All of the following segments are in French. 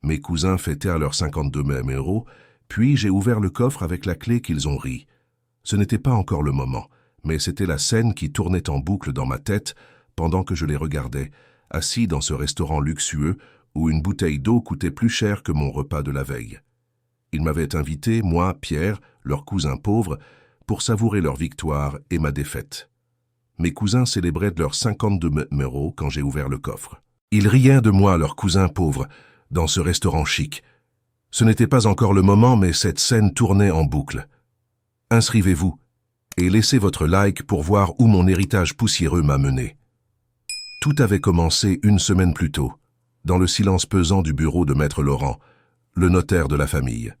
Mes cousins fêtèrent leurs 52 mêmes euros, puis j'ai ouvert le coffre avec la clé qu'ils ont ri. Ce n'était pas encore le moment, mais c'était la scène qui tournait en boucle dans ma tête pendant que je les regardais, assis dans ce restaurant luxueux où une bouteille d'eau coûtait plus cher que mon repas de la veille. Ils m'avaient invité, moi, Pierre, leur cousin pauvre, pour savourer leur victoire et ma défaite. Mes cousins célébraient leurs 52 euros quand j'ai ouvert le coffre. Ils riaient de moi, leurs cousins pauvres, dans ce restaurant chic. Ce n'était pas encore le moment, mais cette scène tournait en boucle. Inscrivez-vous et laissez votre like pour voir où mon héritage poussiéreux m'a mené. Tout avait commencé une semaine plus tôt, dans le silence pesant du bureau de Maître Laurent, le notaire de la famille.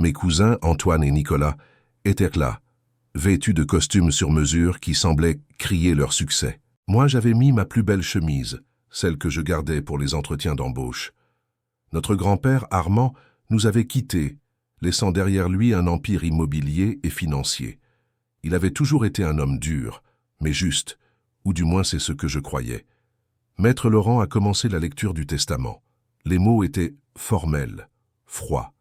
Mes cousins, Antoine et Nicolas, étaient là, vêtus de costumes sur mesure qui semblaient crier leur succès. Moi, j'avais mis ma plus belle chemise, celle que je gardais pour les entretiens d'embauche. Notre grand-père, Armand, nous avait quittés, laissant derrière lui un empire immobilier et financier. Il avait toujours été un homme dur, mais juste, ou du moins c'est ce que je croyais. Maître Laurent a commencé la lecture du testament. Les mots étaient formels, froids.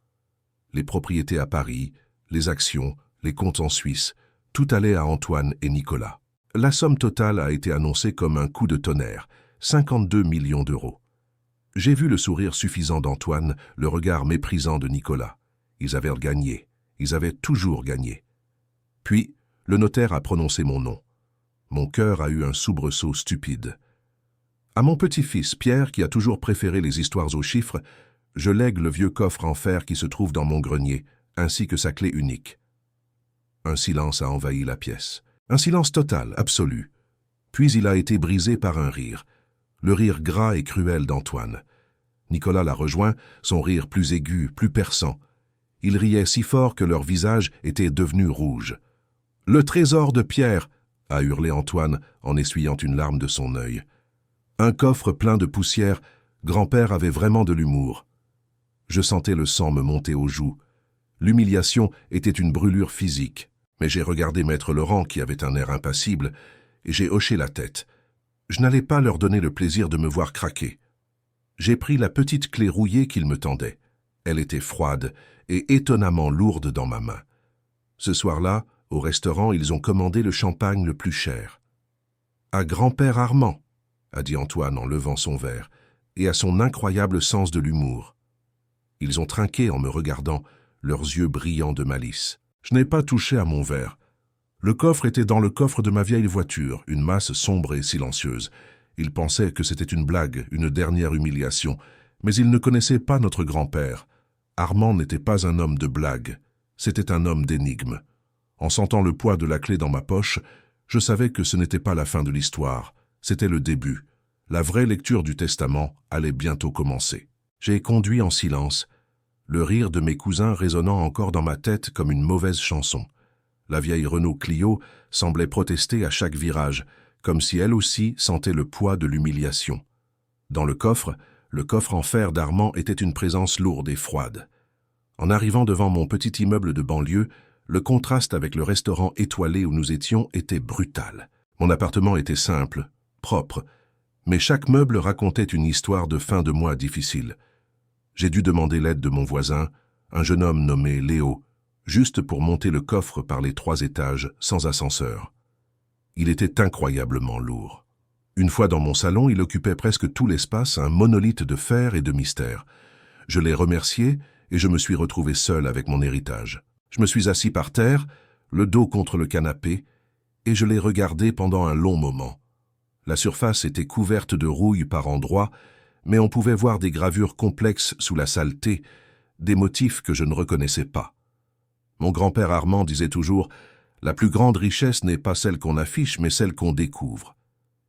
Les propriétés à Paris, les actions, les comptes en Suisse, tout allait à Antoine et Nicolas. La somme totale a été annoncée comme un coup de tonnerre, 52 millions d'euros. J'ai vu le sourire suffisant d'Antoine, le regard méprisant de Nicolas. Ils avaient gagné, ils avaient toujours gagné. Puis, le notaire a prononcé mon nom. Mon cœur a eu un soubresaut stupide. À mon petit-fils, Pierre, qui a toujours préféré les histoires aux chiffres, je lègue le vieux coffre en fer qui se trouve dans mon grenier, ainsi que sa clé unique. Un silence a envahi la pièce. Un silence total, absolu. Puis il a été brisé par un rire. Le rire gras et cruel d'Antoine. Nicolas l'a rejoint, son rire plus aigu, plus perçant. Il riait si fort que leur visage était devenu rouge. « Le trésor de Pierre !» a hurlé Antoine en essuyant une larme de son œil. Un coffre plein de poussière, grand-père avait vraiment de l'humour. Je sentais le sang me monter aux joues. L'humiliation était une brûlure physique, mais j'ai regardé Maître Laurent qui avait un air impassible, et j'ai hoché la tête. Je n'allais pas leur donner le plaisir de me voir craquer. J'ai pris la petite clé rouillée qu'ils me tendaient. Elle était froide et étonnamment lourde dans ma main. Ce soir-là, au restaurant, ils ont commandé le champagne le plus cher. « À grand-père Armand !» a dit Antoine en levant son verre, et à son incroyable sens de l'humour. Ils ont trinqué en me regardant, leurs yeux brillants de malice. Je n'ai pas touché à mon verre. Le coffre était dans le coffre de ma vieille voiture, une masse sombre et silencieuse. Ils pensaient que c'était une blague, une dernière humiliation, mais ils ne connaissaient pas notre grand-père. Armand n'était pas un homme de blague, c'était un homme d'énigme. En sentant le poids de la clé dans ma poche, je savais que ce n'était pas la fin de l'histoire, c'était le début. La vraie lecture du testament allait bientôt commencer. J'ai conduit en silence, le rire de mes cousins résonnant encore dans ma tête comme une mauvaise chanson. La vieille Renault Clio semblait protester à chaque virage, comme si elle aussi sentait le poids de l'humiliation. Dans le coffre en fer d'Armand était une présence lourde et froide. En arrivant devant mon petit immeuble de banlieue, le contraste avec le restaurant étoilé où nous étions était brutal. Mon appartement était simple, propre, mais chaque meuble racontait une histoire de fin de mois difficile. J'ai dû demander l'aide de mon voisin, un jeune homme nommé Léo, juste pour monter le coffre par les 3 étages sans ascenseur. Il était incroyablement lourd. Une fois dans mon salon, il occupait presque tout l'espace, un monolithe de fer et de mystère. Je l'ai remercié et je me suis retrouvé seul avec mon héritage. Je me suis assis par terre, le dos contre le canapé, et je l'ai regardé pendant un long moment. La surface était couverte de rouille par endroits, mais on pouvait voir des gravures complexes sous la saleté, des motifs que je ne reconnaissais pas. Mon grand-père Armand disait toujours « La plus grande richesse n'est pas celle qu'on affiche, mais celle qu'on découvre ».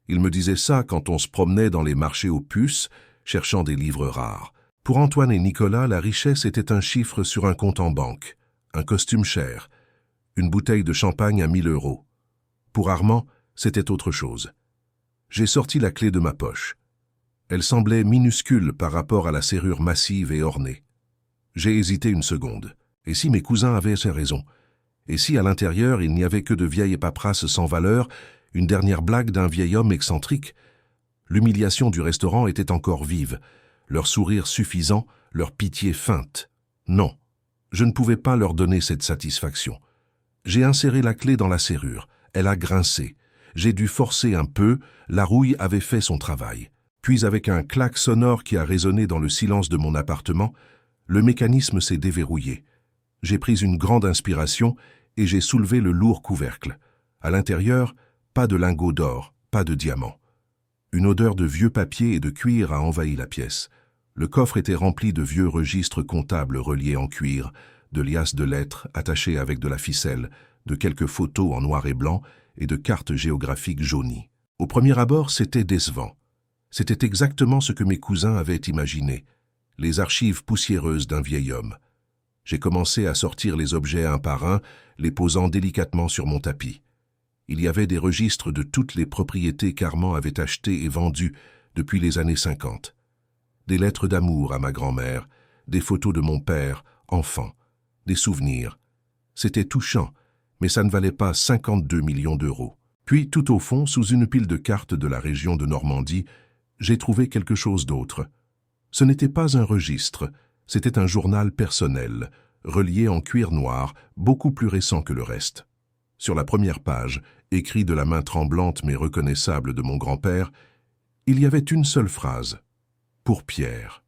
Il me disait ça quand on se promenait dans les marchés aux puces, cherchant des livres rares. Pour Antoine et Nicolas, la richesse était un chiffre sur un compte en banque, un costume cher, une bouteille de champagne à 1000 euros. Pour Armand, c'était autre chose. J'ai sorti la clé de ma poche. Elle semblait minuscule par rapport à la serrure massive et ornée. J'ai hésité une seconde. Et si mes cousins avaient raison? Et si à l'intérieur il n'y avait que de vieilles paperasses sans valeur, une dernière blague d'un vieil homme excentrique? L'humiliation du restaurant était encore vive. leur sourire suffisant, leur pitié feinte. Non, je ne pouvais pas leur donner cette satisfaction. J'ai inséré la clé dans la serrure, elle a grincé. J'ai dû forcer un peu, la rouille avait fait son travail. Puis avec un clac sonore qui a résonné dans le silence de mon appartement, le mécanisme s'est déverrouillé. J'ai pris une grande inspiration et j'ai soulevé le lourd couvercle. À l'intérieur, pas de lingots d'or, pas de diamants. Une odeur de vieux papier et de cuir a envahi la pièce. Le coffre était rempli de vieux registres comptables reliés en cuir, de liasses de lettres attachées avec de la ficelle, de quelques photos en noir et blanc et de cartes géographiques jaunies. Au premier abord, c'était décevant. C'était exactement ce que mes cousins avaient imaginé, les archives poussiéreuses d'un vieil homme. J'ai commencé à sortir les objets un par un, les posant délicatement sur mon tapis. Il y avait des registres de toutes les propriétés qu'Armand avait achetées et vendues depuis les années 50. Des lettres d'amour à ma grand-mère, des photos de mon père, enfant, des souvenirs. C'était touchant, mais ça ne valait pas 52 millions d'euros. Puis, tout au fond, sous une pile de cartes de la région de Normandie, j'ai trouvé quelque chose d'autre. Ce n'était pas un registre, c'était un journal personnel, relié en cuir noir, beaucoup plus récent que le reste. Sur la première page, écrit de la main tremblante mais reconnaissable de mon grand-père, il y avait une seule phrase. Pour Pierre,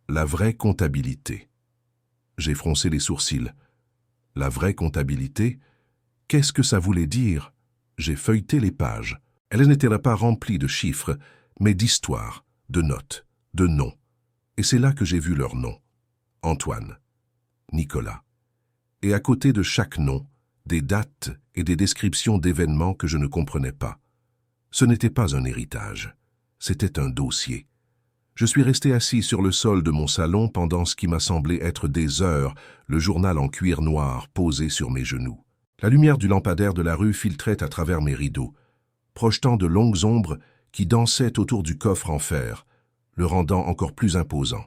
la vraie comptabilité. J'ai froncé les sourcils. La vraie comptabilité? Qu'est-ce que ça voulait dire? J'ai feuilleté les pages. Elles n'étaient pas remplies de chiffres, mais d'histoires, de notes, de noms. Et c'est là que j'ai vu leurs noms. Antoine, Nicolas. Et à côté de chaque nom, des dates et des descriptions d'événements que je ne comprenais pas. Ce n'était pas un héritage, c'était un dossier. Je suis resté assis sur le sol de mon salon pendant ce qui m'a semblé être des heures, le journal en cuir noir posé sur mes genoux. La lumière du lampadaire de la rue filtrait à travers mes rideaux, projetant de longues ombres qui dansaient autour du coffre en fer, le rendant encore plus imposant.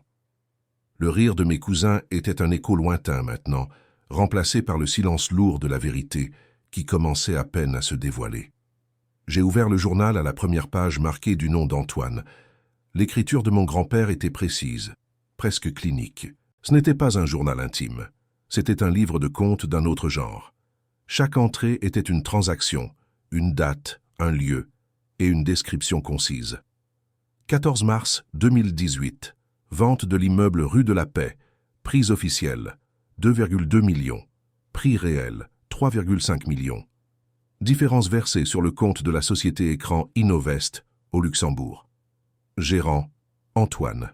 Le rire de mes cousins était un écho lointain maintenant, remplacé par le silence lourd de la vérité qui commençait à peine à se dévoiler. J'ai ouvert le journal à la première page marquée du nom d'Antoine. L'écriture de mon grand-père était précise, presque clinique. Ce n'était pas un journal intime, c'était un livre de comptes d'un autre genre. Chaque entrée était une transaction, une date, un lieu et une description concise. 14 mars 2018. Vente de l'immeuble rue de la Paix. Prix officiel, 2,2 millions. Prix réel, 3,5 millions. Différences versées sur le compte de la société écran Innovest au Luxembourg. Gérant, Antoine.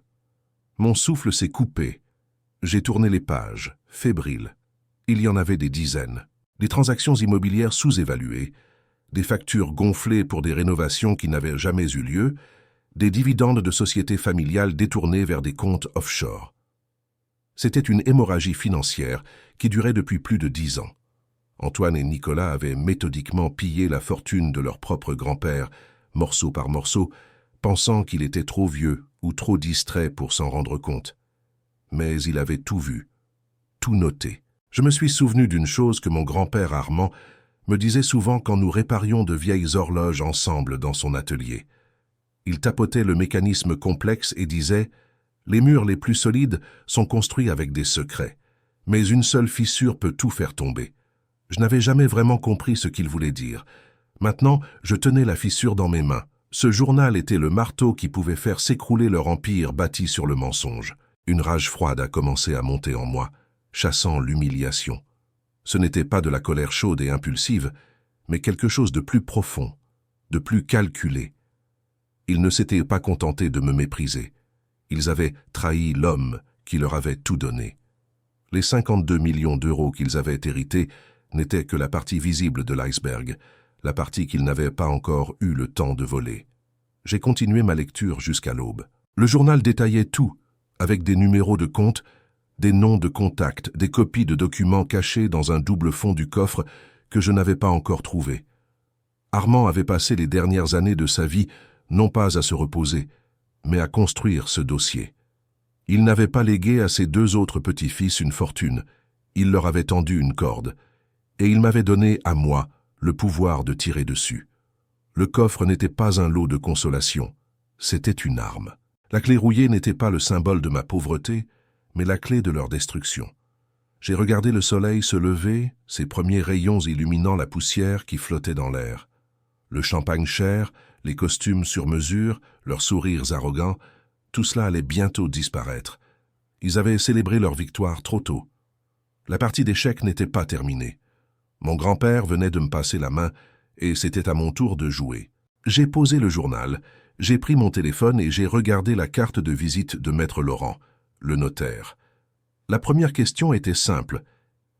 Mon souffle s'est coupé. J'ai tourné les pages, fébrile. Il y en avait des dizaines. Des transactions immobilières sous-évaluées, des factures gonflées pour des rénovations qui n'avaient jamais eu lieu, des dividendes de sociétés familiales détournés vers des comptes offshore. C'était une hémorragie financière qui durait depuis plus de 10 ans. Antoine et Nicolas avaient méthodiquement pillé la fortune de leur propre grand-père, morceau par morceau, pensant qu'il était trop vieux ou trop distrait pour s'en rendre compte. Mais il avait tout vu, tout noté. Je me suis souvenu d'une chose que mon grand-père Armand me disait souvent quand nous réparions de vieilles horloges ensemble dans son atelier. Il tapotait le mécanisme complexe et disait « Les murs les plus solides sont construits avec des secrets, mais une seule fissure peut tout faire tomber. » Je n'avais jamais vraiment compris ce qu'il voulait dire. Maintenant, je tenais la fissure dans mes mains. Ce journal était le marteau qui pouvait faire s'écrouler leur empire bâti sur le mensonge. Une rage froide a commencé à monter en moi, chassant l'humiliation. Ce n'était pas de la colère chaude et impulsive, mais quelque chose de plus profond, de plus calculé. Ils ne s'étaient pas contentés de me mépriser. Ils avaient trahi l'homme qui leur avait tout donné. Les 52 millions d'euros qu'ils avaient hérités n'étaient que la partie visible de l'iceberg, la partie qu'ils n'avaient pas encore eu le temps de voler. J'ai continué ma lecture jusqu'à l'aube. Le journal détaillait tout, avec des numéros de compte, des noms de contacts, des copies de documents cachés dans un double fond du coffre que je n'avais pas encore trouvé. Armand avait passé les dernières années de sa vie non pas à se reposer, mais à construire ce dossier. Il n'avait pas légué à ses 2 autres petits-fils une fortune, il leur avait tendu une corde, et il m'avait donné, à moi, le pouvoir de tirer dessus. Le coffre n'était pas un lot de consolation, c'était une arme. La clé rouillée n'était pas le symbole de ma pauvreté, mais la clé de leur destruction. J'ai regardé le soleil se lever, ses premiers rayons illuminant la poussière qui flottait dans l'air. Le champagne cher, les costumes sur mesure, leurs sourires arrogants, tout cela allait bientôt disparaître. Ils avaient célébré leur victoire trop tôt. La partie d'échecs n'était pas terminée. Mon grand-père venait de me passer la main et c'était à mon tour de jouer. J'ai posé le journal, j'ai pris mon téléphone et j'ai regardé la carte de visite de Maître Laurent, le notaire. La première question était simple.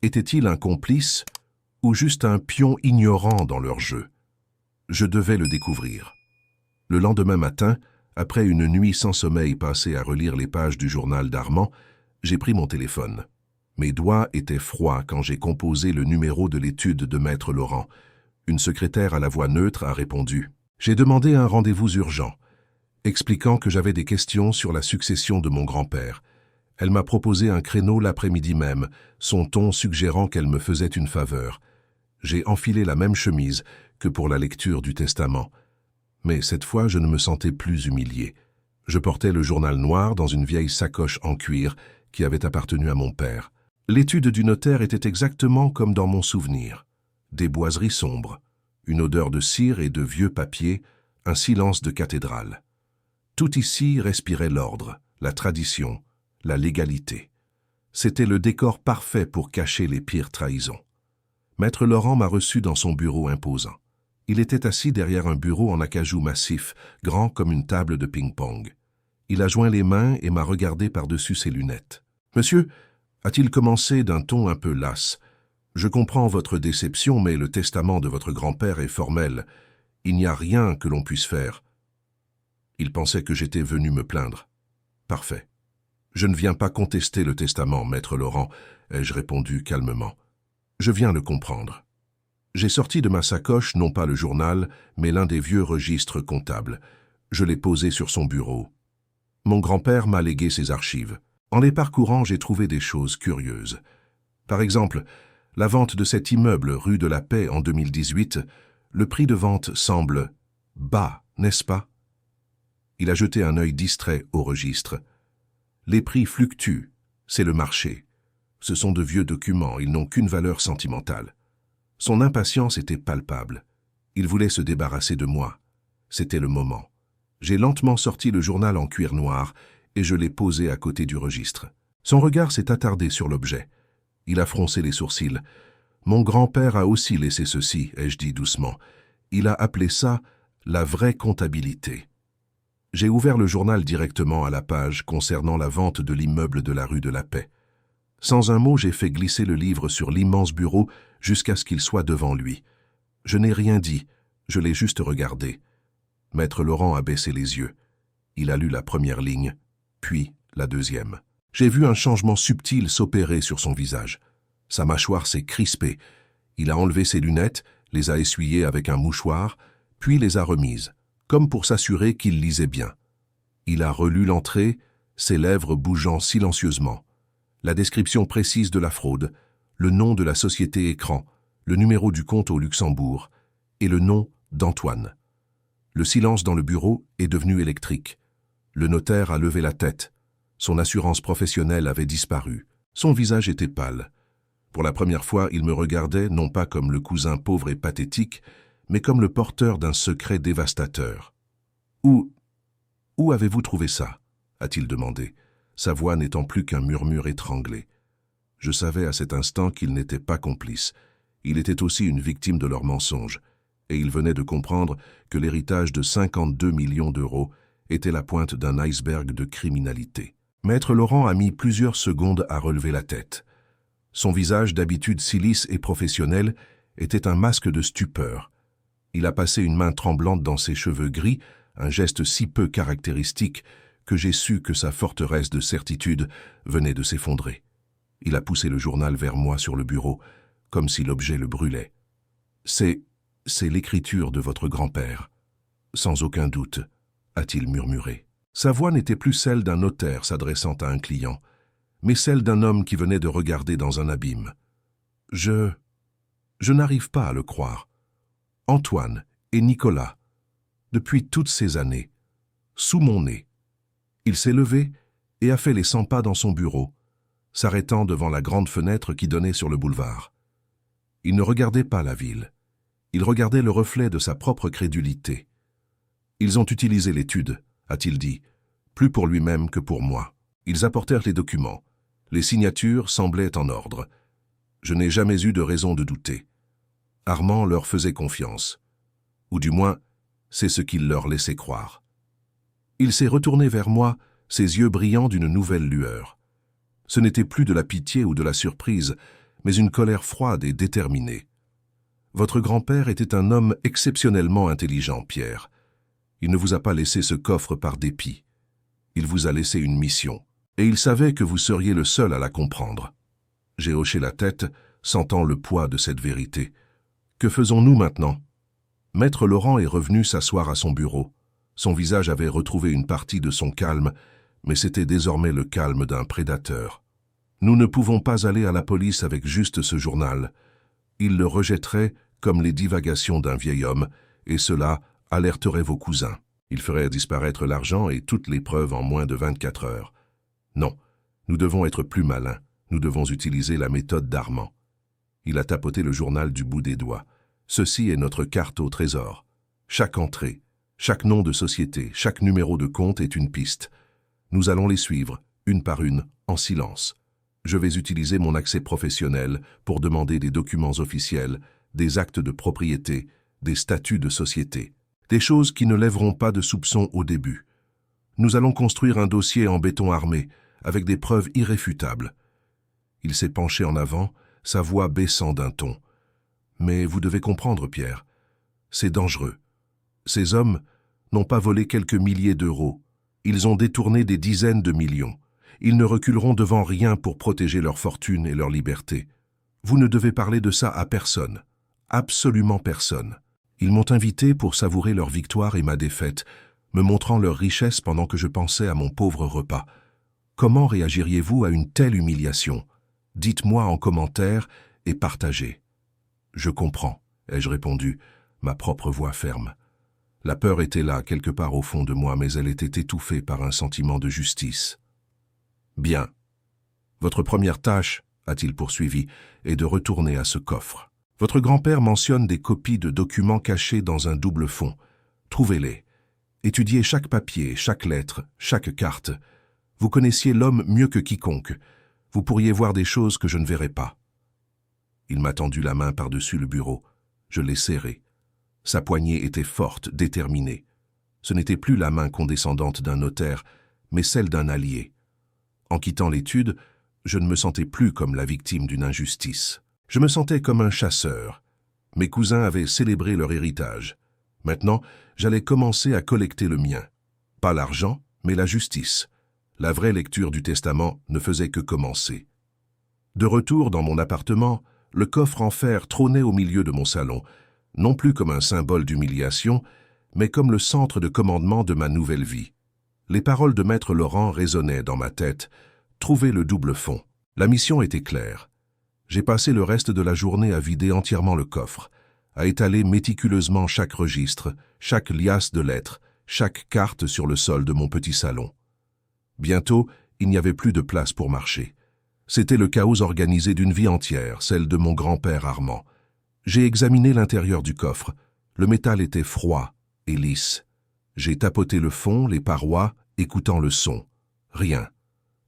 Était-il un complice ou juste un pion ignorant dans leur jeu? Je devais le découvrir. Le lendemain matin, après une nuit sans sommeil passée à relire les pages du journal d'Armand, j'ai pris mon téléphone. Mes doigts étaient froids quand j'ai composé le numéro de l'étude de Maître Laurent. Une secrétaire à la voix neutre a répondu. J'ai demandé un rendez-vous urgent, expliquant que j'avais des questions sur la succession de mon grand-père. Elle m'a proposé un créneau l'après-midi même, son ton suggérant qu'elle me faisait une faveur. J'ai enfilé la même chemise que pour la lecture du testament. Mais cette fois, je ne me sentais plus humilié. Je portais le journal noir dans une vieille sacoche en cuir qui avait appartenu à mon père. L'étude du notaire était exactement comme dans mon souvenir. Des boiseries sombres, une odeur de cire et de vieux papier, un silence de cathédrale. Tout ici respirait l'ordre, la tradition, la légalité. C'était le décor parfait pour cacher les pires trahisons. Maître Laurent m'a reçu dans son bureau imposant. Il était assis derrière un bureau en acajou massif, grand comme une table de ping-pong. Il a joint les mains et m'a regardé par-dessus ses lunettes. « Monsieur » a-t-il commencé d'un ton un peu las. « Je comprends votre déception, mais le testament de votre grand-père est formel. Il n'y a rien que l'on puisse faire. » Il pensait que j'étais venu me plaindre. « Parfait. Je ne viens pas contester le testament, Maître Laurent, » ai-je répondu calmement. « Je viens le comprendre. » J'ai sorti de ma sacoche non pas le journal, mais l'un des vieux registres comptables. Je l'ai posé sur son bureau. Mon grand-père m'a légué ses archives. En les parcourant, j'ai trouvé des choses curieuses. Par exemple, la vente de cet immeuble rue de la Paix en 2018, le prix de vente semble bas, n'est-ce pas? Il a jeté un œil distrait au registre. Les prix fluctuent, c'est le marché. Ce sont de vieux documents, ils n'ont qu'une valeur sentimentale. Son impatience était palpable. Il voulait se débarrasser de moi. C'était le moment. J'ai lentement sorti le journal en cuir noir et je l'ai posé à côté du registre. Son regard s'est attardé sur l'objet. Il a froncé les sourcils. « Mon grand-père a aussi laissé ceci », ai-je dit doucement. Il a appelé ça « la vraie comptabilité ». J'ai ouvert le journal directement à la page concernant la vente de l'immeuble de la rue de la Paix. Sans un mot, j'ai fait glisser le livre sur l'immense bureau jusqu'à ce qu'il soit devant lui. Je n'ai rien dit, je l'ai juste regardé. Maître Laurent a baissé les yeux. Il a lu la première ligne, puis la deuxième. J'ai vu un changement subtil s'opérer sur son visage. Sa mâchoire s'est crispée. Il a enlevé ses lunettes, les a essuyées avec un mouchoir, puis les a remises, comme pour s'assurer qu'il lisait bien. Il a relu l'entrée, ses lèvres bougeant silencieusement. La description précise de la fraude, le nom de la société écran, le numéro du compte au Luxembourg et le nom d'Antoine. Le silence dans le bureau est devenu électrique. Le notaire a levé la tête. Son assurance professionnelle avait disparu. Son visage était pâle. Pour la première fois, il me regardait non pas comme le cousin pauvre et pathétique, mais comme le porteur d'un secret dévastateur. « Où avez-vous trouvé ça ?» a-t-il demandé, sa voix n'étant plus qu'un murmure étranglé. Je savais à cet instant qu'il n'était pas complice. Il était aussi une victime de leurs mensonges, et il venait de comprendre que l'héritage de 52 millions d'euros était la pointe d'un iceberg de criminalité. Maître Laurent a mis plusieurs secondes à relever la tête. Son visage, d'habitude si lisse et professionnel, était un masque de stupeur. Il a passé une main tremblante dans ses cheveux gris, un geste si peu caractéristique que j'ai su que sa forteresse de certitude venait de s'effondrer. Il a poussé le journal vers moi sur le bureau, comme si l'objet le brûlait. « C'est l'écriture de votre grand-père. » Sans aucun doute, a-t-il murmuré. Sa voix n'était plus celle d'un notaire s'adressant à un client, mais celle d'un homme qui venait de regarder dans un abîme. Je n'arrive pas à le croire. Antoine et Nicolas, depuis toutes ces années, sous mon nez, Il s'est levé et a fait les 100 pas dans son bureau, s'arrêtant devant la grande fenêtre qui donnait sur le boulevard. Il ne regardait pas la ville. Il regardait le reflet de sa propre crédulité. « Ils ont utilisé l'étude », a-t-il dit, plus pour lui-même que pour moi. Ils apportèrent les documents. Les signatures semblaient en ordre. Je n'ai jamais eu de raison de douter. Armand leur faisait confiance. Ou du moins, c'est ce qu'il leur laissait croire. Il s'est retourné vers moi, ses yeux brillants d'une nouvelle lueur. Ce n'était plus de la pitié ou de la surprise, mais une colère froide et déterminée. Votre grand-père était un homme exceptionnellement intelligent, Pierre. Il ne vous a pas laissé ce coffre par dépit. Il vous a laissé une mission, et il savait que vous seriez le seul à la comprendre. J'ai hoché la tête, sentant le poids de cette vérité. Que faisons-nous maintenant? Maître Laurent est revenu s'asseoir à son bureau. Son visage avait retrouvé une partie de son calme, mais c'était désormais le calme d'un prédateur. Nous ne pouvons pas aller à la police avec juste ce journal. Il le rejetterait comme les divagations d'un vieil homme, et cela alerterait vos cousins. Il ferait disparaître l'argent et toutes les preuves en moins de 24 heures. Non, nous devons être plus malins. Nous devons utiliser la méthode d'Armand. Il a tapoté le journal du bout des doigts. Ceci est notre carte au trésor. Chaque entrée, chaque nom de société, chaque numéro de compte est une piste. Nous allons les suivre, une par une, en silence. Je vais utiliser mon accès professionnel pour demander des documents officiels, des actes de propriété, des statuts de société. Des choses qui ne lèveront pas de soupçons au début. Nous allons construire un dossier en béton armé, avec des preuves irréfutables. Il s'est penché en avant, sa voix baissant d'un ton. Mais vous devez comprendre, Pierre, c'est dangereux. Ces hommes n'ont pas volé quelques milliers d'euros. Ils ont détourné des dizaines de millions. Ils ne reculeront devant rien pour protéger leur fortune et leur liberté. Vous ne devez parler de ça à personne. Absolument personne. Ils m'ont invité pour savourer leur victoire et ma défaite, me montrant leur richesse pendant que je pensais à mon pauvre repas. Comment réagiriez-vous à une telle humiliation? Dites-moi en commentaire et partagez. Je comprends, ai-je répondu, ma propre voix ferme. La peur était là, quelque part au fond de moi, mais elle était étouffée par un sentiment de justice. Bien. Votre première tâche, a-t-il poursuivi, est de retourner à ce coffre. Votre grand-père mentionne des copies de documents cachés dans un double fond. Trouvez-les. Étudiez chaque papier, chaque lettre, chaque carte. Vous connaissiez l'homme mieux que quiconque. Vous pourriez voir des choses que je ne verrai pas. Il m'a tendu la main par-dessus le bureau. Je l'ai serrée. Sa poignée était forte, déterminée. Ce n'était plus la main condescendante d'un notaire, mais celle d'un allié. En quittant l'étude, je ne me sentais plus comme la victime d'une injustice. Je me sentais comme un chasseur. Mes cousins avaient célébré leur héritage. Maintenant, j'allais commencer à collecter le mien. Pas l'argent, mais la justice. La vraie lecture du testament ne faisait que commencer. De retour dans mon appartement, le coffre en fer trônait au milieu de mon salon, non plus comme un symbole d'humiliation, mais comme le centre de commandement de ma nouvelle vie. Les paroles de Maître Laurent résonnaient dans ma tête. Trouver le double fond. La mission était claire. J'ai passé le reste de la journée à vider entièrement le coffre, à étaler méticuleusement chaque registre, chaque liasse de lettres, chaque carte sur le sol de mon petit salon. Bientôt, il n'y avait plus de place pour marcher. C'était le chaos organisé d'une vie entière, celle de mon grand-père Armand. J'ai examiné l'intérieur du coffre. Le métal était froid et lisse. J'ai tapoté le fond, les parois, écoutant le son. Rien.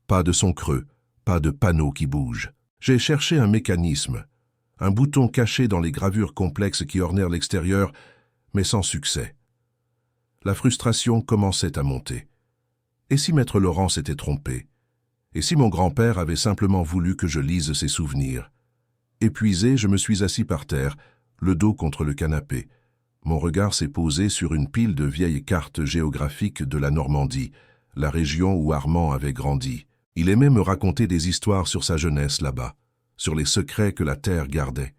Pas de son creux, pas de panneau qui bouge. J'ai cherché un mécanisme, un bouton caché dans les gravures complexes qui ornèrent l'extérieur, mais sans succès. La frustration commençait à monter. Et si Maître Laurent s'était trompé? Et si mon grand-père avait simplement voulu que je lise ses souvenirs? Épuisé, je me suis assis par terre, le dos contre le canapé. Mon regard s'est posé sur une pile de vieilles cartes géographiques de la Normandie, la région où Armand avait grandi. Il aimait me raconter des histoires sur sa jeunesse là-bas, sur les secrets que la terre gardait.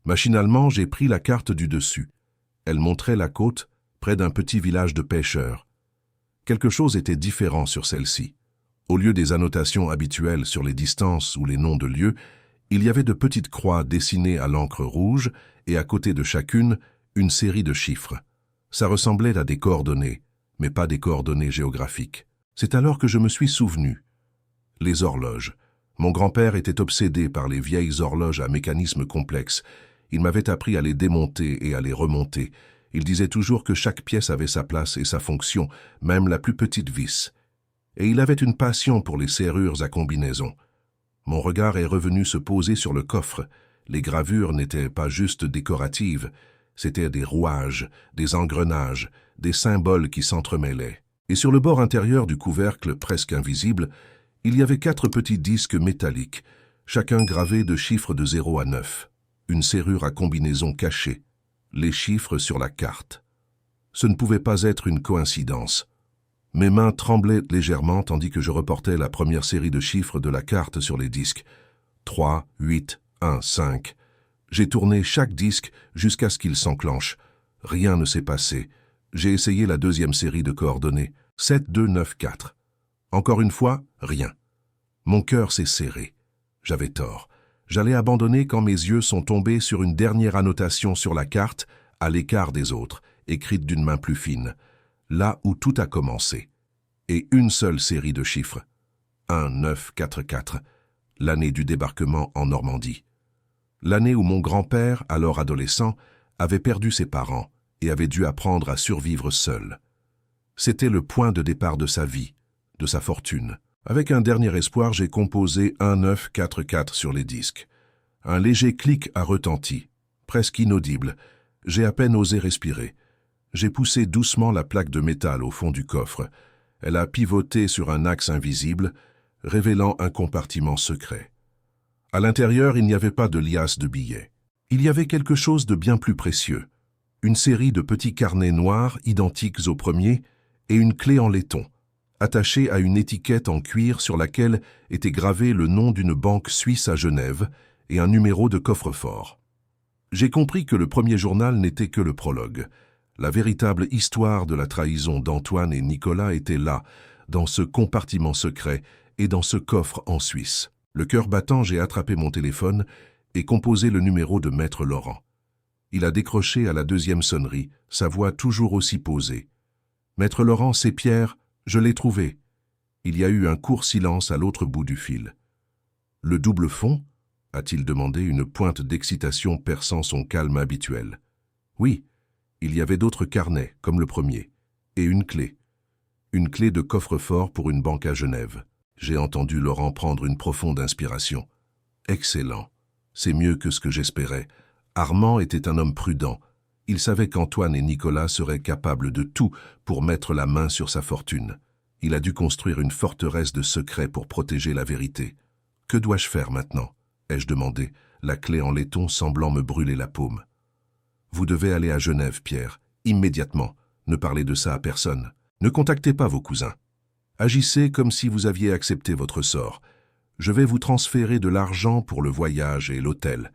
Machinalement, j'ai pris la carte du dessus. Elle montrait la côte, près d'un petit village de pêcheurs. Quelque chose était différent sur celle-ci. Au lieu des annotations habituelles sur les distances ou les noms de lieux, il y avait de petites croix dessinées à l'encre rouge et à côté de chacune, une série de chiffres. Ça ressemblait à des coordonnées, mais pas des coordonnées géographiques. C'est alors que je me suis souvenu. Les horloges. Mon grand-père était obsédé par les vieilles horloges à mécanisme complexe. Il m'avait appris à les démonter et à les remonter. Il disait toujours que chaque pièce avait sa place et sa fonction, même la plus petite vis. Et il avait une passion pour les serrures à combinaison. Mon regard est revenu se poser sur le coffre. Les gravures n'étaient pas juste décoratives, c'étaient des rouages, des engrenages, des symboles qui s'entremêlaient. Et sur le bord intérieur du couvercle, presque invisible, il y avait 4 petits disques métalliques, chacun gravé de chiffres de 0 à 9. Une serrure à combinaison cachée, les chiffres sur la carte. Ce ne pouvait pas être une coïncidence. Mes mains tremblaient légèrement tandis que je reportais la première série de chiffres de la carte sur les disques. 3, 8, 1, 5. J'ai tourné chaque disque jusqu'à ce qu'il s'enclenche. Rien ne s'est passé. J'ai essayé la deuxième série de coordonnées. 7, 2, 9, 4. Encore une fois, rien. Mon cœur s'est serré. J'avais tort. J'allais abandonner quand mes yeux sont tombés sur une dernière annotation sur la carte, à l'écart des autres, écrite d'une main plus fine, là où tout a commencé. Et une seule série de chiffres. 1, 9, 4, 4. L'année du débarquement en Normandie. L'année où mon grand-père, alors adolescent, avait perdu ses parents et avait dû apprendre à survivre seul. C'était le point de départ de sa vie, de sa fortune. Avec un dernier espoir, j'ai composé 1, 9, 4, 4 sur les disques. Un léger clic a retenti, presque inaudible. J'ai à peine osé respirer. J'ai poussé doucement la plaque de métal au fond du coffre. Elle a pivoté sur un axe invisible, révélant un compartiment secret. À l'intérieur, il n'y avait pas de liasse de billets. Il y avait quelque chose de bien plus précieux. Une série de petits carnets noirs identiques au premier et une clé en laiton, attachée à une étiquette en cuir sur laquelle était gravé le nom d'une banque suisse à Genève et un numéro de coffre-fort. J'ai compris que le premier journal n'était que le prologue. La véritable histoire de la trahison d'Antoine et Nicolas était là, dans ce compartiment secret et dans ce coffre en Suisse. Le cœur battant, j'ai attrapé mon téléphone et composé le numéro de Maître Laurent. Il a décroché à la deuxième sonnerie, sa voix toujours aussi posée. « Maître Laurent, c'est Pierre, je l'ai trouvé. » Il y a eu un court silence à l'autre bout du fil. « Le double fond ?» a-t-il demandé, une pointe d'excitation perçant son calme habituel. « Oui, il y avait d'autres carnets, comme le premier, et une clé. Une clé de coffre-fort pour une banque à Genève. » J'ai entendu Laurent prendre une profonde inspiration. « Excellent. C'est mieux que ce que j'espérais. » Armand était un homme prudent. Il savait qu'Antoine et Nicolas seraient capables de tout pour mettre la main sur sa fortune. Il a dû construire une forteresse de secrets pour protéger la vérité. « Que dois-je faire maintenant ?» ai-je demandé, la clé en laiton semblant me brûler la paume. « Vous devez aller à Genève, Pierre, immédiatement. Ne parlez de ça à personne. Ne contactez pas vos cousins. Agissez comme si vous aviez accepté votre sort. Je vais vous transférer de l'argent pour le voyage et l'hôtel.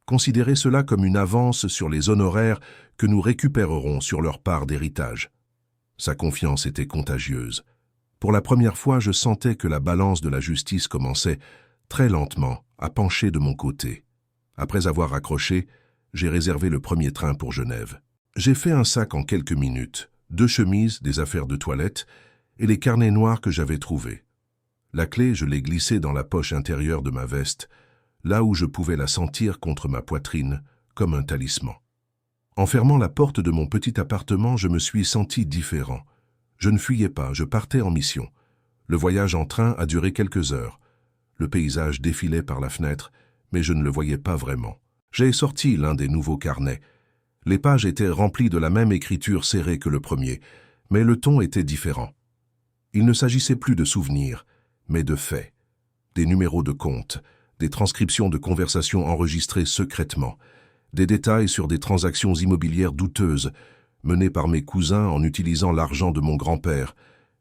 Considérez cela comme une avance sur les honoraires que nous récupérerons sur leur part d'héritage. » Sa confiance était contagieuse. Pour la première fois, je sentais que la balance de la justice commençait, très lentement, à pencher de mon côté. Après avoir raccroché, j'ai réservé le premier train pour Genève. J'ai fait un sac en quelques minutes, 2 chemises, des affaires de toilette et les carnets noirs que j'avais trouvés. La clé, je l'ai glissée dans la poche intérieure de ma veste, là où je pouvais la sentir contre ma poitrine, comme un talisman. En fermant la porte de mon petit appartement, je me suis senti différent. Je ne fuyais pas, je partais en mission. Le voyage en train a duré quelques heures. Le paysage défilait par la fenêtre, mais je ne le voyais pas vraiment. J'ai sorti l'un des nouveaux carnets. Les pages étaient remplies de la même écriture serrée que le premier, mais le ton était différent. Il ne s'agissait plus de souvenirs, mais de faits. Des numéros de compte, des transcriptions de conversations enregistrées secrètement, des détails sur des transactions immobilières douteuses menées par mes cousins en utilisant l'argent de mon grand-père,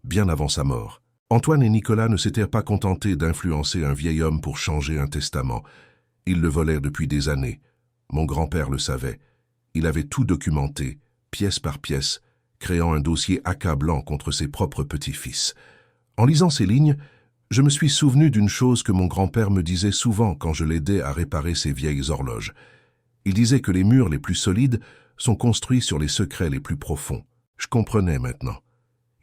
bien avant sa mort. Antoine et Nicolas ne s'étaient pas contentés d'influencer un vieil homme pour changer un testament. Ils le volaient depuis des années. Mon grand-père le savait. Il avait tout documenté, pièce par pièce, créant un dossier accablant contre ses propres petits-fils. En lisant ces lignes, je me suis souvenu d'une chose que mon grand-père me disait souvent quand je l'aidais à réparer ses vieilles horloges. Il disait que les murs les plus solides sont construits sur les secrets les plus profonds. Je comprenais maintenant.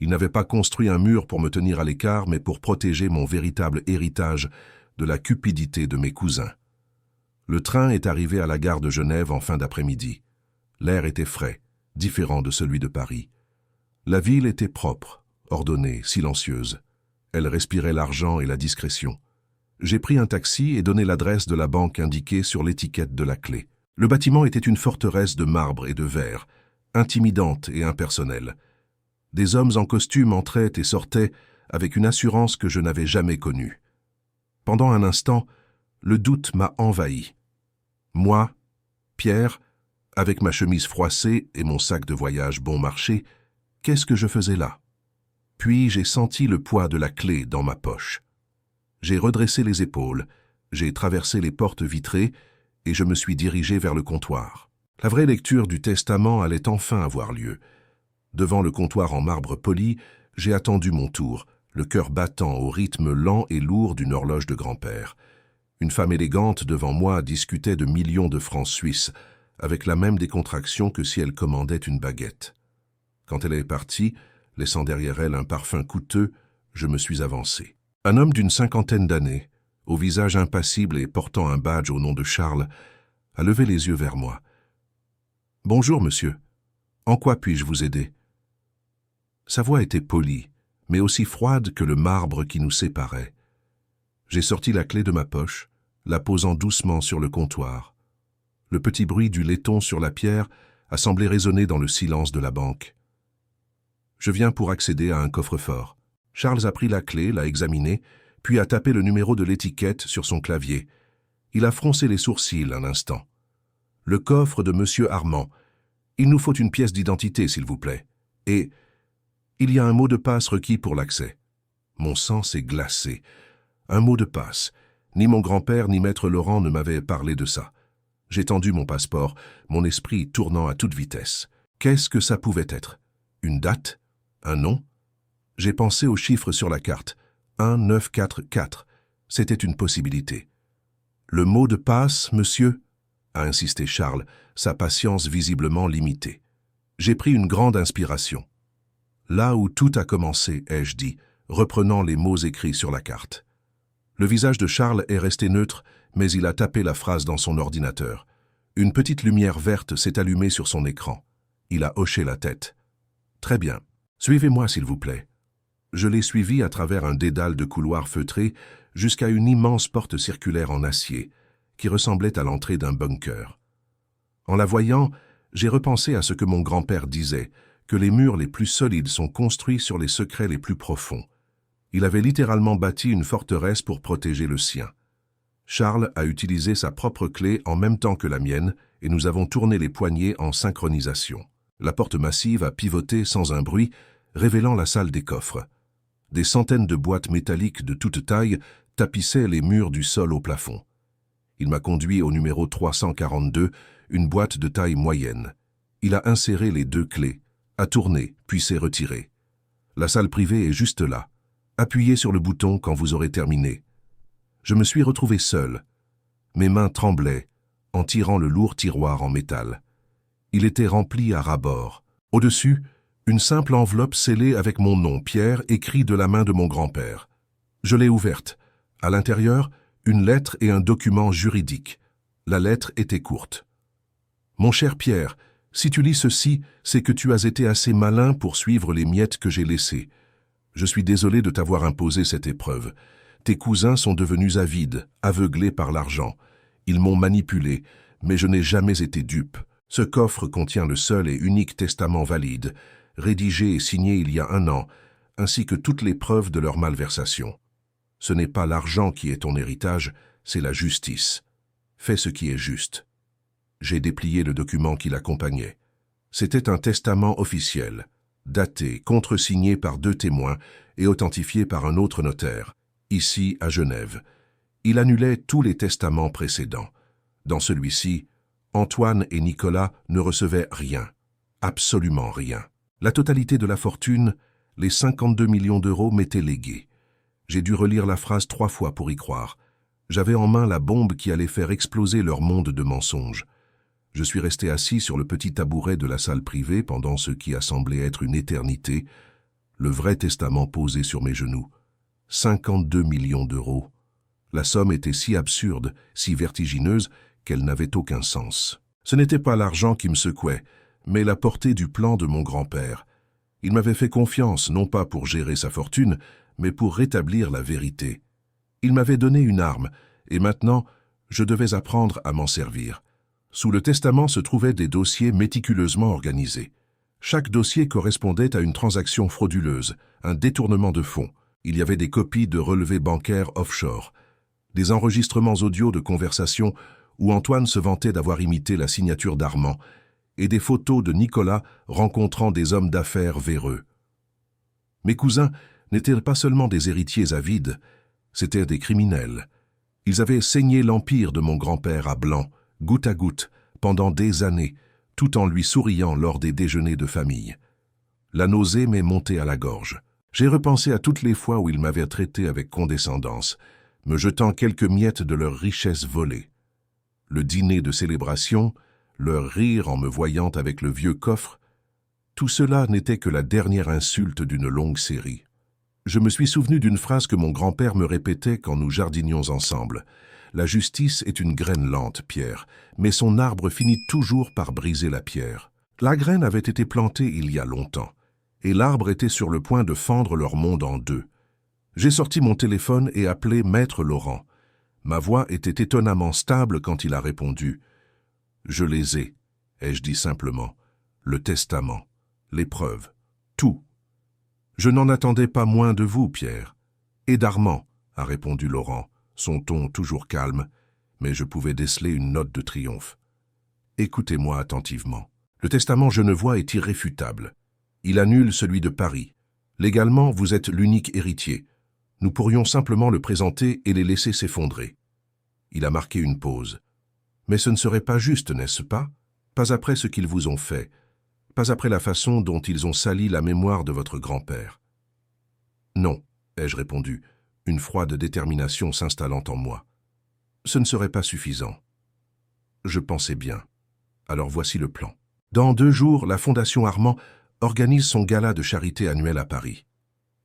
Ils n'avaient pas construit un mur pour me tenir à l'écart, mais pour protéger mon véritable héritage de la cupidité de mes cousins. Le train est arrivé à la gare de Genève en fin d'après-midi. L'air était frais, différent de celui de Paris. La ville était propre, ordonnée, silencieuse. Elle respirait l'argent et la discrétion. J'ai pris un taxi et donné l'adresse de la banque indiquée sur l'étiquette de la clé. Le bâtiment était une forteresse de marbre et de verre, intimidante et impersonnelle. Des hommes en costume entraient et sortaient avec une assurance que je n'avais jamais connue. Pendant un instant, le doute m'a envahi. Moi, Pierre, avec ma chemise froissée et mon sac de voyage bon marché, qu'est-ce que je faisais là? Puis j'ai senti le poids de la clé dans ma poche. J'ai redressé les épaules, j'ai traversé les portes vitrées et je me suis dirigé vers le comptoir. La vraie lecture du testament allait enfin avoir lieu. Devant le comptoir en marbre poli, j'ai attendu mon tour, le cœur battant au rythme lent et lourd d'une horloge de grand-père. Une femme élégante devant moi discutait de millions de francs suisses, avec la même décontraction que si elle commandait une baguette. Quand elle est partie, laissant derrière elle un parfum coûteux, je me suis avancé. Un homme d'une cinquantaine d'années, au visage impassible et portant un badge au nom de Charles, a levé les yeux vers moi. « Bonjour, monsieur. En quoi puis-je vous aider ?» Sa voix était polie, mais aussi froide que le marbre qui nous séparait. J'ai sorti la clé de ma poche, la posant doucement sur le comptoir. Le petit bruit du laiton sur la pierre a semblé résonner dans le silence de la banque. Je viens pour accéder à un coffre-fort. Charles a pris la clé, l'a examinée, puis a tapé le numéro de l'étiquette sur son clavier. Il a froncé les sourcils un instant. « Le coffre de Monsieur Armand. Il nous faut une pièce d'identité, s'il vous plaît. Et il y a un mot de passe requis pour l'accès. » Mon sang s'est glacé. Un mot de passe. Ni mon grand-père ni maître Laurent ne m'avaient parlé de ça. J'ai tendu mon passeport, mon esprit tournant à toute vitesse. Qu'est-ce que ça pouvait être? Une date? Un nom? J'ai pensé aux chiffres sur la carte. 1944. C'était une possibilité. « Le mot de passe, monsieur ?» a insisté Charles, sa patience visiblement limitée. J'ai pris une grande inspiration. « Là où tout a commencé, » ai-je dit, reprenant les mots écrits sur la carte. Le visage de Charles est resté neutre, mais il a tapé la phrase dans son ordinateur. Une petite lumière verte s'est allumée sur son écran. Il a hoché la tête. « Très bien. Suivez-moi, s'il vous plaît. » Je l'ai suivi à travers un dédale de couloirs feutrés jusqu'à une immense porte circulaire en acier, qui ressemblait à l'entrée d'un bunker. En la voyant, j'ai repensé à ce que mon grand-père disait, que les murs les plus solides sont construits sur les secrets les plus profonds. Il avait littéralement bâti une forteresse pour protéger le sien. Charles a utilisé sa propre clé en même temps que la mienne et nous avons tourné les poignets en synchronisation. La porte massive a pivoté sans un bruit, révélant la salle des coffres. Des centaines de boîtes métalliques de toute taille tapissaient les murs du sol au plafond. Il m'a conduit au numéro 342, une boîte de taille moyenne. Il a inséré les 2 clés, a tourné, puis s'est retiré. La salle privée est juste là. Appuyez sur le bouton quand vous aurez terminé. Je me suis retrouvé seul. Mes mains tremblaient en tirant le lourd tiroir en métal. Il était rempli à ras-bord. Au-dessus, une simple enveloppe scellée avec mon nom, Pierre, écrit de la main de mon grand-père. Je l'ai ouverte. À l'intérieur, une lettre et un document juridique. La lettre était courte. « Mon cher Pierre, si tu lis ceci, c'est que tu as été assez malin pour suivre les miettes que j'ai laissées. Je suis désolé de t'avoir imposé cette épreuve. Tes cousins sont devenus avides, aveuglés par l'argent. Ils m'ont manipulé, mais je n'ai jamais été dupe. Ce coffre contient le seul et unique testament valide, rédigé et signé il y a 1 an, ainsi que toutes les preuves de leur malversation. Ce n'est pas l'argent qui est ton héritage, c'est la justice. Fais ce qui est juste. » J'ai déplié le document qui l'accompagnait. C'était un testament officiel, daté, contresigné par 2 témoins et authentifié par un autre notaire, ici à Genève. Il annulait tous les testaments précédents. Dans celui-ci, Antoine et Nicolas ne recevaient rien, absolument rien. La totalité de la fortune, les 52 millions d'euros, m'étaient légués. J'ai dû relire la phrase 3 fois pour y croire. J'avais en main la bombe qui allait faire exploser leur monde de mensonges. Je suis resté assis sur le petit tabouret de la salle privée pendant ce qui a semblé être une éternité. Le vrai testament posé sur mes genoux. 52 millions d'euros. La somme était si absurde, si vertigineuse, qu'elle n'avait aucun sens. Ce n'était pas l'argent qui me secouait, mais la portée du plan de mon grand-père. Il m'avait fait confiance, non pas pour gérer sa fortune, mais pour rétablir la vérité. Il m'avait donné une arme, et maintenant, je devais apprendre à m'en servir. Sous le testament se trouvaient des dossiers méticuleusement organisés. Chaque dossier correspondait à une transaction frauduleuse, un détournement de fonds. Il y avait des copies de relevés bancaires offshore, des enregistrements audio de conversations où Antoine se vantait d'avoir imité la signature d'Armand, et des photos de Nicolas rencontrant des hommes d'affaires véreux. Mes cousins n'étaient pas seulement des héritiers avides, c'étaient des criminels. Ils avaient saigné l'empire de mon grand-père à blanc, goutte à goutte, pendant des années, tout en lui souriant lors des déjeuners de famille. La nausée m'est montée à la gorge. J'ai repensé à toutes les fois où ils m'avaient traité avec condescendance, me jetant quelques miettes de leur richesse volée. Le dîner de célébration, leur rire en me voyant avec le vieux coffre, tout cela n'était que la dernière insulte d'une longue série. Je me suis souvenu d'une phrase que mon grand-père me répétait quand nous jardinions ensemble. « La justice est une graine lente, Pierre, mais son arbre finit toujours par briser la pierre. » La graine avait été plantée il y a longtemps, et l'arbre était sur le point de fendre leur monde en deux. J'ai sorti mon téléphone et appelé Maître Laurent. Ma voix était étonnamment stable quand il a répondu. « Je les ai-je dit simplement. Le testament, les preuves, tout. Je n'en attendais pas moins de vous, Pierre. Et d'Armand, a répondu Laurent, son ton toujours calme, mais je pouvais déceler une note de triomphe. Écoutez-moi attentivement. Le testament genevois est irréfutable. Il annule celui de Paris. Légalement, vous êtes l'unique héritier. Nous pourrions simplement le présenter et les laisser s'effondrer. Il a marqué une pause. Mais ce ne serait pas juste, n'est-ce pas? Pas après ce qu'ils vous ont fait. Pas après la façon dont ils ont sali la mémoire de votre grand-père. Non, ai-je répondu, une froide détermination s'installant en moi. Ce ne serait pas suffisant. Je pensais bien. Alors voici le plan. Dans 2 jours, la Fondation Armand organise son gala de charité annuel à Paris.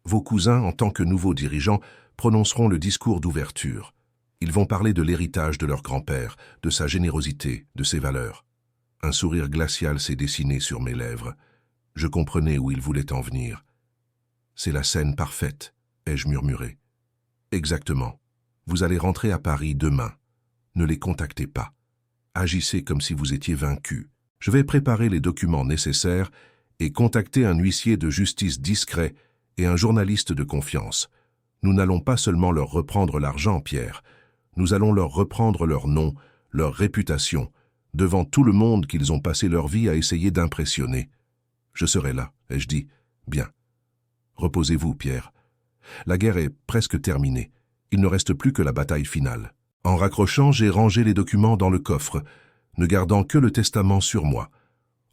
Vos cousins, en tant que nouveaux dirigeants, prononceront le discours d'ouverture. Ils vont parler de l'héritage de leur grand-père, de sa générosité, de ses valeurs. Un sourire glacial s'est dessiné sur mes lèvres. Je comprenais où ils voulaient en venir. C'est la scène parfaite, ai-je murmuré. Exactement. Vous allez rentrer à Paris demain. Ne les contactez pas. Agissez comme si vous étiez vaincu. Je vais préparer les documents nécessaires et contacter un huissier de justice discret et un journaliste de confiance. Nous n'allons pas seulement leur reprendre l'argent, Pierre. Nous allons leur reprendre leur nom, leur réputation, devant tout le monde qu'ils ont passé leur vie à essayer d'impressionner. Je serai là, ai-je dit. Bien. Reposez-vous, Pierre. La guerre est presque terminée. Il ne reste plus que la bataille finale. En raccrochant, j'ai rangé les documents dans le coffre, ne gardant que le testament sur moi.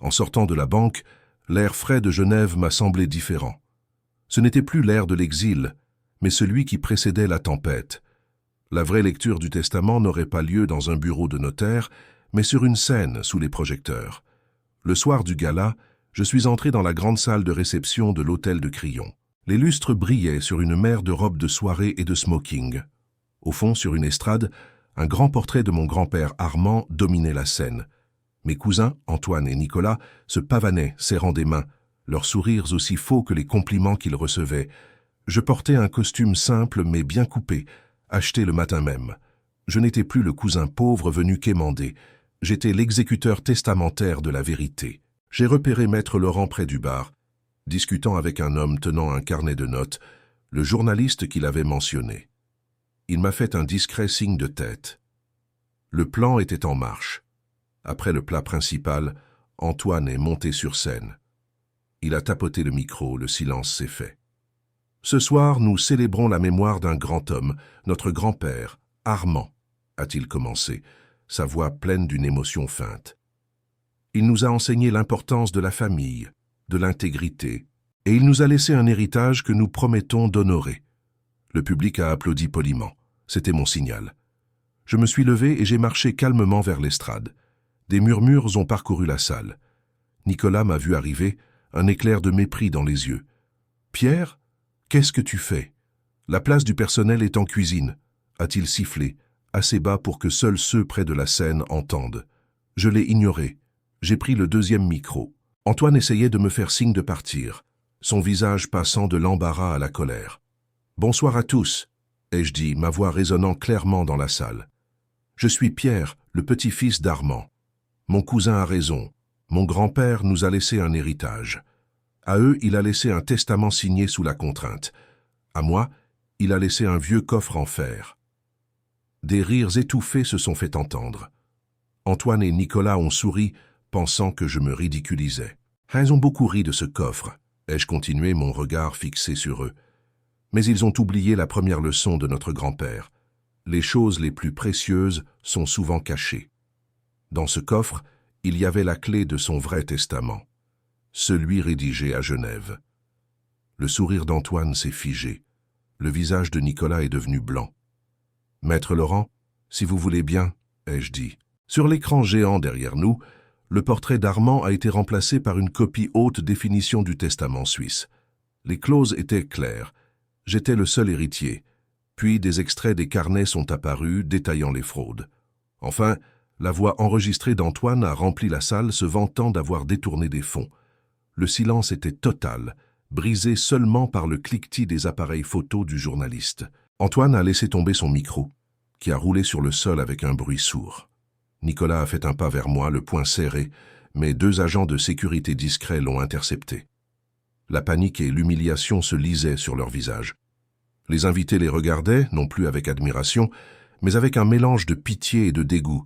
En sortant de la banque, l'air frais de Genève m'a semblé différent. Ce n'était plus l'air de l'exil, mais celui qui précédait la tempête. La vraie lecture du testament n'aurait pas lieu dans un bureau de notaire, mais sur une scène sous les projecteurs. Le soir du gala, je suis entré dans la grande salle de réception de l'hôtel de Crillon. Les lustres brillaient sur une mer de robes de soirée et de smoking. Au fond, sur une estrade, un grand portrait de mon grand-père Armand dominait la scène. Mes cousins, Antoine et Nicolas, se pavanaient, serrant des mains, leurs sourires aussi faux que les compliments qu'ils recevaient. Je portais un costume simple mais bien coupé, acheté le matin même. Je n'étais plus le cousin pauvre venu quémander. J'étais l'exécuteur testamentaire de la vérité. J'ai repéré Maître Laurent près du bar, discutant avec un homme tenant un carnet de notes, le journaliste qui l'avait mentionné. Il m'a fait un discret signe de tête. Le plan était en marche. Après le plat principal, Antoine est monté sur scène. Il a tapoté le micro, le silence s'est fait. Ce soir, nous célébrons la mémoire d'un grand homme, notre grand-père, Armand, a-t-il commencé, sa voix pleine d'une émotion feinte. Il nous a enseigné l'importance de la famille, de l'intégrité, et il nous a laissé un héritage que nous promettons d'honorer. Le public a applaudi poliment. C'était mon signal. Je me suis levé et j'ai marché calmement vers l'estrade. Des murmures ont parcouru la salle. Nicolas m'a vu arriver, un éclair de mépris dans les yeux. « Pierre, qu'est-ce que tu fais? La place du personnel est en cuisine », a-t-il sifflé, assez bas pour que seuls ceux près de la scène entendent. Je l'ai ignoré. J'ai pris le deuxième micro. Antoine essayait de me faire signe de partir, son visage passant de l'embarras à la colère. « Bonsoir à tous », ai-je dit, ma voix résonnant clairement dans la salle. « Je suis Pierre, le petit-fils d'Armand. Mon cousin a raison. Mon grand-père nous a laissé un héritage. À eux, il a laissé un testament signé sous la contrainte. À moi, il a laissé un vieux coffre en fer. » Des rires étouffés se sont fait entendre. Antoine et Nicolas ont souri, pensant que je me ridiculisais. Ils ont beaucoup ri de ce coffre, ai-je continué, mon regard fixé sur eux. Mais ils ont oublié la première leçon de notre grand-père. Les choses les plus précieuses sont souvent cachées. Dans ce coffre, il y avait la clé de son vrai testament, celui rédigé à Genève. Le sourire d'Antoine s'est figé. Le visage de Nicolas est devenu blanc. « Maître Laurent, si vous voulez bien, » ai-je dit. Sur l'écran géant derrière nous, le portrait d'Armand a été remplacé par une copie haute définition du testament suisse. Les clauses étaient claires. J'étais le seul héritier. Puis des extraits des carnets sont apparus, détaillant les fraudes. Enfin, la voix enregistrée d'Antoine a rempli la salle, se vantant d'avoir détourné des fonds. Le silence était total, brisé seulement par le cliquetis des appareils photos du journaliste. Antoine a laissé tomber son micro, qui a roulé sur le sol avec un bruit sourd. Nicolas a fait un pas vers moi, le poing serré, mais 2 agents de sécurité discrets l'ont intercepté. La panique et l'humiliation se lisaient sur leurs visages. Les invités les regardaient, non plus avec admiration, mais avec un mélange de pitié et de dégoût.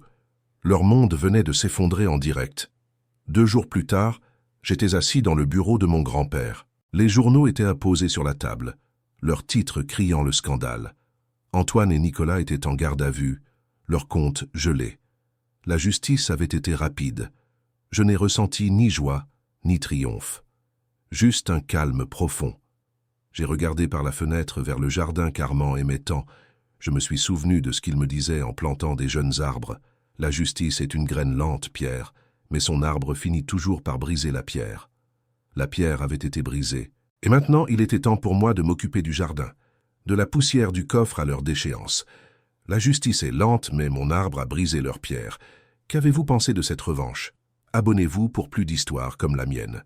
Leur monde venait de s'effondrer en direct. 2 jours plus tard, j'étais assis dans le bureau de mon grand-père. Les journaux étaient apposés sur la table, leurs titres criant le scandale. Antoine et Nicolas étaient en garde à vue, leurs comptes gelés. La justice avait été rapide. Je n'ai ressenti ni joie, ni triomphe. Juste un calme profond. J'ai regardé par la fenêtre vers le jardin qu'Armand aimait tant. Je me suis souvenu de ce qu'il me disait en plantant des jeunes arbres. La justice est une graine lente, Pierre, mais son arbre finit toujours par briser la pierre. La pierre avait été brisée. Et maintenant, il était temps pour moi de m'occuper du jardin, de la poussière du coffre à leur déchéance. La justice est lente, mais mon arbre a brisé leur pierre. Qu'avez-vous pensé de cette revanche? Abonnez-vous pour plus d'histoires comme la mienne.